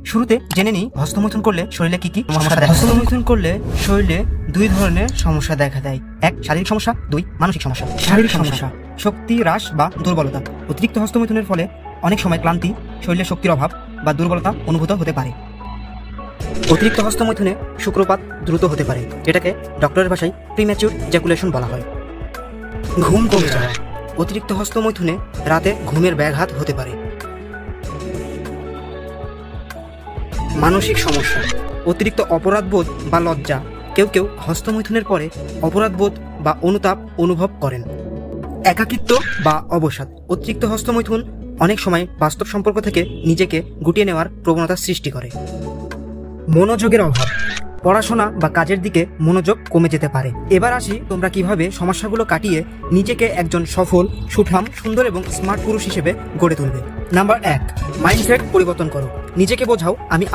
শুরুতে জেনে নিই হস্তমৈথুন করলে শরীরে কি কি সমস্যা দেখা দেয়। হস্তমৈথুন করলে শরীরে দুই ধরনের সমস্যা দেখা দেয়। এক, শারীরিক সমস্যা। দুই, মানসিক সমস্যা। শারীরিক সমস্যা, শক্তি হ্রাস বা দুর্বলতা। অতিরিক্ত হস্তমৈথুনের ফলে অনেক সময় ক্লান্তি, শরীরে শক্তির অভাব বা দুর্বলতা অনুভূত হতে পারে। অতিরিক্ত হস্তমৈথুনে শুক্রপাত দ্রুত হতে পারে, এটাকে ডক্টরের ভাষায় প্রিম্যাচিউর ইজাকুলেশন বলা হয়। ঘুম কমে যাওয়া, অতিরিক্ত হস্তমৈথুনে রাতে ঘুমের ব্যাঘাত হতে পারে। মানসিক সমস্যা, অতিরিক্ত অপরাধবোধ বা লজ্জা। কেউ কেউ হস্তমৈথুনের পরে অপরাধবোধ বা অনুতাপ অনুভব করেন। একাকিত্ব বা অবসাদ, অতিরিক্ত হস্তমৈথুন অনেক সময় বাস্তব সম্পর্ক থেকে নিজেকে গুটিয়ে নেওয়ার প্রবণতা সৃষ্টি করে। মনোযোগের অভাব, পড়াশোনা বা কাজের দিকে মনোযোগ কমে যেতে পারে। এবার আসি তোমরা কিভাবে সমস্যাগুলো কাটিয়ে নিজেকে একজন সফল, সুঠাম, সুন্দর এবং স্মার্ট পুরুষ হিসেবে গড়ে তুলবে। নাম্বার 1, মাইন্ডসেট পরিবর্তন করো। নিজেকে বোঝাও, আমি